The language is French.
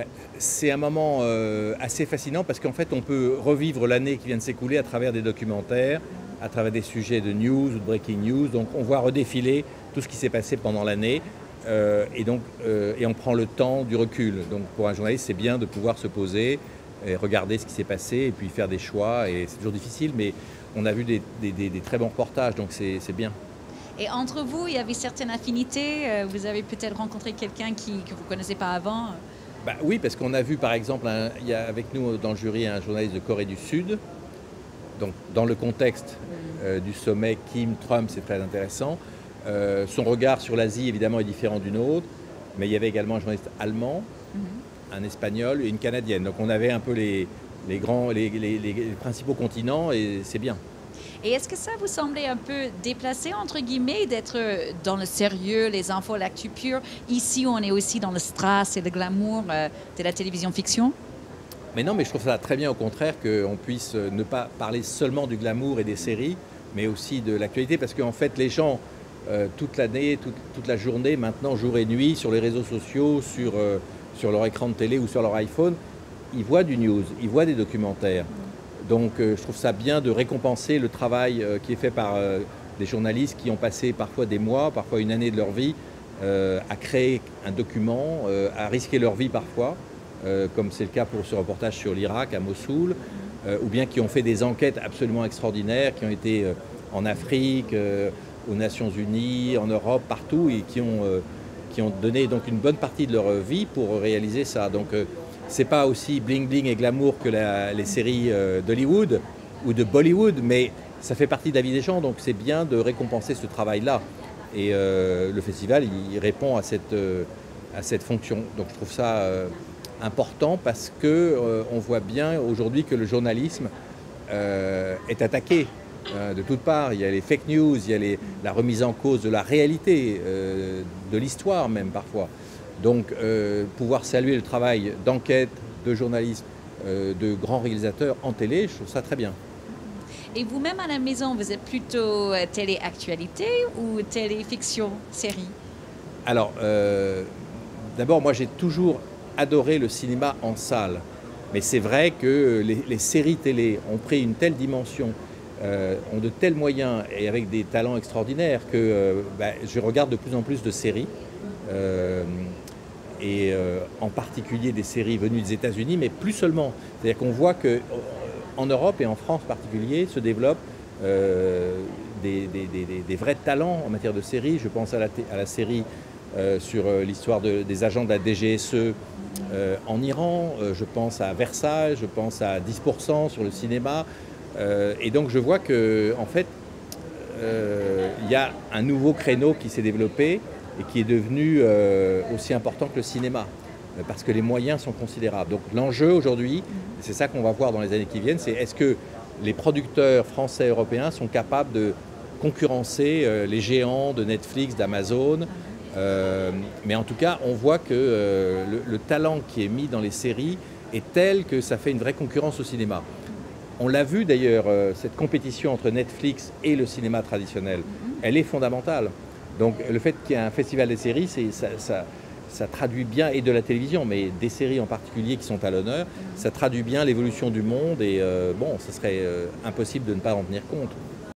Bah, c'est un moment assez fascinant parce qu'en fait on peut revivre l'année qui vient de s'écouler à travers des documentaires, à travers des sujets de news ou de breaking news. Donc on voit redéfiler tout ce qui s'est passé pendant l'année et on prend le temps du recul. Donc pour un journaliste c'est bien de pouvoir se poser et regarder ce qui s'est passé et puis faire des choix. Et c'est toujours difficile mais on a vu des très bons reportages donc c'est bien. Et entre vous, il y avait certaines affinités. Vous avez peut-être rencontré quelqu'un que vous ne connaissez pas avant. Bah, oui, parce qu'on a vu par exemple, il y a avec nous dans le jury un journaliste de Corée du Sud. Donc dans le contexte du sommet Kim-Trump, c'est très intéressant. Son regard sur l'Asie évidemment est différent du nôtre, mais il y avait également un journaliste allemand, un espagnol et une canadienne. Donc on avait un peu les principaux continents et c'est bien. Et est-ce que ça vous semblait un peu déplacé, entre guillemets, d'être dans le sérieux, les infos, l'actu pure? Ici, on est aussi dans le strass et le glamour de la télévision fiction. Mais non, mais je trouve ça très bien au contraire qu'on puisse ne pas parler seulement du glamour et des séries, mais aussi de l'actualité, parce qu'en fait les gens, toute l'année, toute la journée, maintenant, jour et nuit, sur les réseaux sociaux, sur leur écran de télé ou sur leur iPhone, ils voient du news, ils voient des documentaires. Donc je trouve ça bien de récompenser le travail qui est fait par des journalistes qui ont passé parfois des mois, parfois une année de leur vie à créer un document, à risquer leur vie parfois, comme c'est le cas pour ce reportage sur l'Irak à Mossoul, ou bien qui ont fait des enquêtes absolument extraordinaires, qui ont été en Afrique, aux Nations Unies, en Europe, partout, et qui ont donné donc une bonne partie de leur vie pour réaliser ça. Donc c'est pas aussi bling bling et glamour que les séries d'Hollywood ou de Bollywood, mais ça fait partie de la vie des gens, donc c'est bien de récompenser ce travail-là. Et le festival, il répond à cette fonction. Donc je trouve ça important parce qu'on voit bien aujourd'hui que le journalisme est attaqué de toutes parts. Il y a les fake news, il y a la remise en cause de la réalité, de l'histoire même parfois. Donc pouvoir saluer le travail d'enquête, de journalisme, de grands réalisateurs en télé, je trouve ça très bien. Et vous-même à la maison, vous êtes plutôt télé-actualité ou télé-fiction, série? Alors, d'abord, moi j'ai toujours adoré le cinéma en salle. Mais c'est vrai que les séries télé ont pris une telle dimension, ont de tels moyens et avec des talents extraordinaires que je regarde de plus en plus de séries. En particulier des séries venues des États-Unis, mais plus seulement. C'est-à-dire qu'on voit qu'en Europe et en France en particulier se développent des vrais talents en matière de séries. Je pense à la série sur l'histoire des agents de la DGSE en Iran, je pense à Versailles, je pense à 10% sur le cinéma. Et donc je vois qu'en fait, il y a un nouveau créneau qui s'est développé et qui est devenu aussi important que le cinéma, parce que les moyens sont considérables. Donc l'enjeu aujourd'hui, c'est ça qu'on va voir dans les années qui viennent, c'est est-ce que les producteurs français et européens sont capables de concurrencer les géants de Netflix, d'Amazon. Mais en tout cas, on voit que le talent qui est mis dans les séries est tel que ça fait une vraie concurrence au cinéma. On l'a vu d'ailleurs, cette compétition entre Netflix et le cinéma traditionnel, elle est fondamentale. Donc le fait qu'il y ait un festival des séries, ça traduit bien, et de la télévision, mais des séries en particulier qui sont à l'honneur, ça traduit bien l'évolution du monde et bon, ce serait impossible de ne pas en tenir compte.